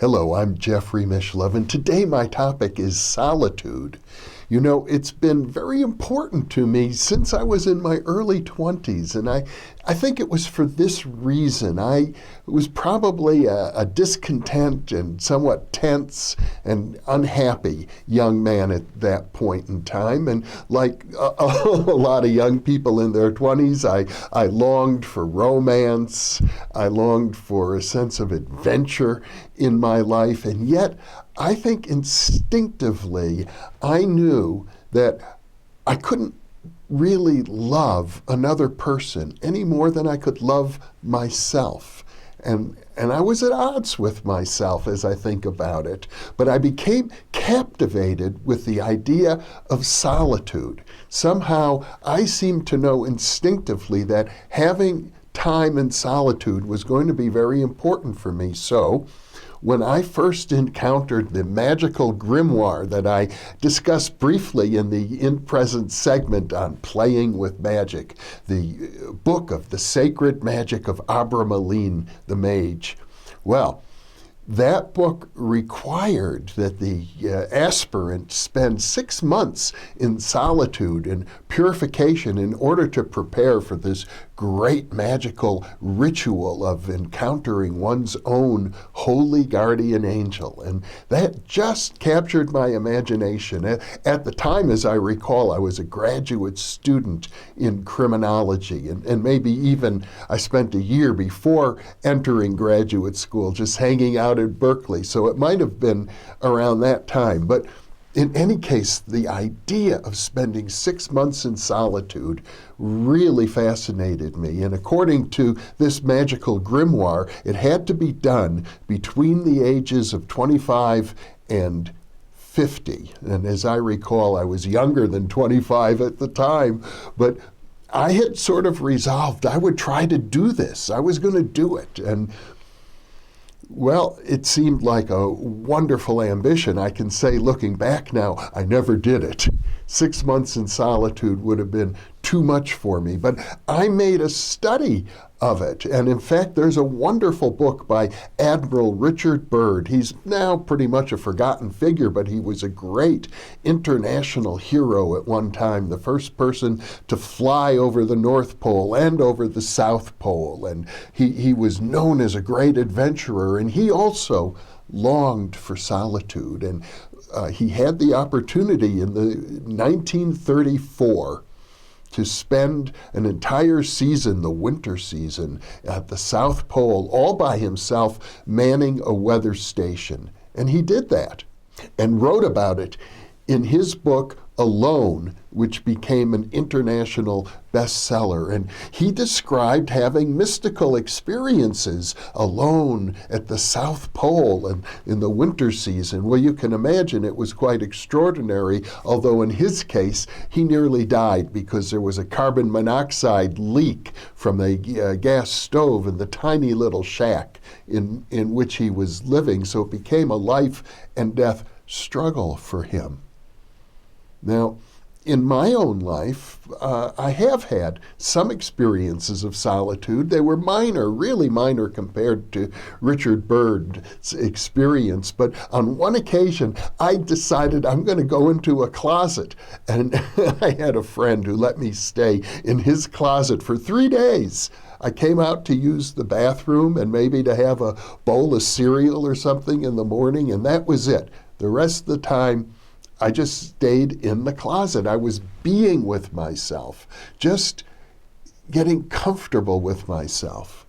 Hello, I'm Jeffrey Mishlove, and today my topic is solitude. You know, it's been very important to me since I was in my early 20s, and I think it was for this reason. I was probably a discontent and somewhat tense and unhappy young man at that point in time, and like a lot of young people in their 20s, I longed for romance, I longed for a sense of adventure in my life, and yet I think instinctively I knew that I couldn't really love another person any more than I could love myself. And I was at odds with myself as I think about it. But I became captivated with the idea of solitude. Somehow I seemed to know instinctively that having time in solitude was going to be very important for me. So when I first encountered the magical grimoire that I discussed briefly in the InPresence segment on playing with magic, the book of the sacred magic of Abramelin, the Mage, well, that book required that the aspirant spend 6 months in solitude and purification in order to prepare for this great magical ritual of encountering one's own holy guardian angel. And that just captured my imagination. At the time, as I recall, I was a graduate student in criminology, and maybe even I spent a year before entering graduate school just hanging out at Berkeley. So it might have been around that time. But in any case, the idea of spending 6 months in solitude really fascinated me. And according to this magical grimoire, it had to be done between the ages of 25 and 50. And as I recall, I was younger than 25 at the time, but I had sort of resolved I would try to do this. I was going to do it. And well, it seemed like a wonderful ambition. I can say, looking back now, I never did it. 6 months in solitude would have been too much for me, but I made a study of it. And in fact, there's a wonderful book by Admiral Richard Byrd. He's now pretty much a forgotten figure, but he was a great international hero at one time, the first person to fly over the North Pole and over the South Pole. And he was known as a great adventurer, and he also longed for solitude. And he had the opportunity in the 1934 to spend an entire season, the winter season, at the South Pole, all by himself, manning a weather station. And he did that and wrote about it in his book, Alone, which became an international bestseller. And he described having mystical experiences alone at the South Pole and in the winter season. Well, you can imagine it was quite extraordinary, although in his case, he nearly died because there was a carbon monoxide leak from a gas stove in the tiny little shack in which he was living. So it became a life and death struggle for him. Now, in my own life, I have had some experiences of solitude. They were minor, really minor compared to Richard Byrd's experience. But on one occasion, I decided I'm going to go into a closet. And I had a friend who let me stay in his closet for 3 days. I came out to use the bathroom and maybe to have a bowl of cereal or something in the morning, and that was it. The rest of the time, I just stayed in the closet. I was being with myself, just getting comfortable with myself.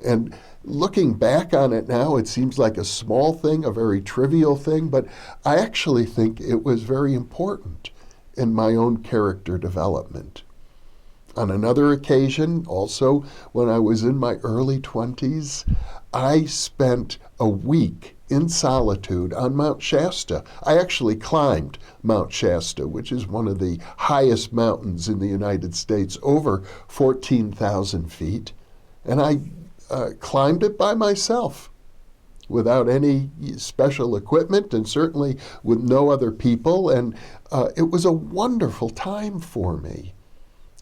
And looking back on it now, it seems like a small thing, a very trivial thing, but I actually think it was very important in my own character development. On another occasion, also when I was in my early 20s, I spent a week in solitude on Mount Shasta. I actually climbed Mount Shasta, which is one of the highest mountains in the United States, over 14,000 feet. And I climbed it by myself without any special equipment and certainly with no other people. And it was a wonderful time for me.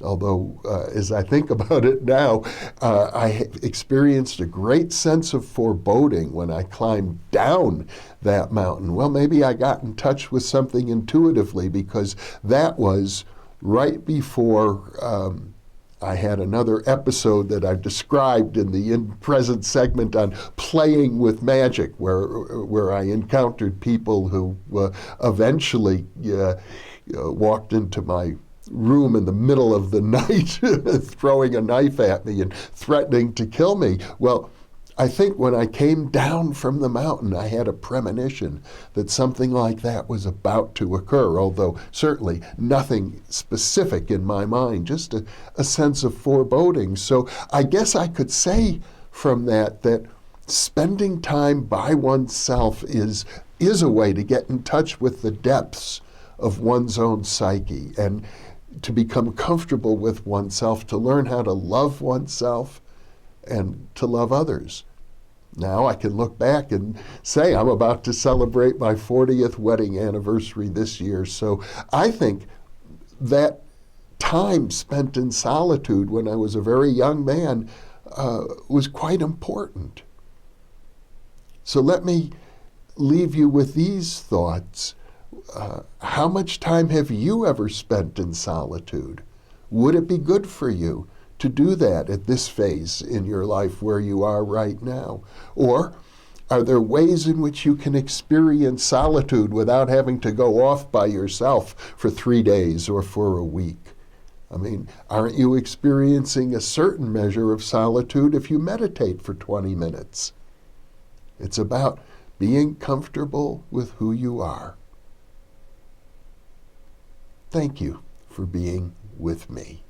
Although, as I think about it now, I experienced a great sense of foreboding when I climbed down that mountain. Well, maybe I got in touch with something intuitively, because that was right before I had another episode that I've described in the InPresence segment on playing with magic, where I encountered people who eventually walked into my room in the middle of the night throwing a knife at me and threatening to kill me. Well, I think when I came down from the mountain, I had a premonition that something like that was about to occur, although certainly nothing specific in my mind, just a sense of foreboding. So I guess I could say from that spending time by oneself is a way to get in touch with the depths of one's own psyche and to become comfortable with oneself, to learn how to love oneself and to love others. Now I can look back and say I'm about to celebrate my 40th wedding anniversary this year. So I think that time spent in solitude when I was a very young man was quite important. So let me leave you with these thoughts. How much time have you ever spent in solitude? Would it be good for you to do that at this phase in your life where you are right now? Or are there ways in which you can experience solitude without having to go off by yourself for 3 days or for a week? I mean, aren't you experiencing a certain measure of solitude if you meditate for 20 minutes? It's about being comfortable with who you are. Thank you for being with me.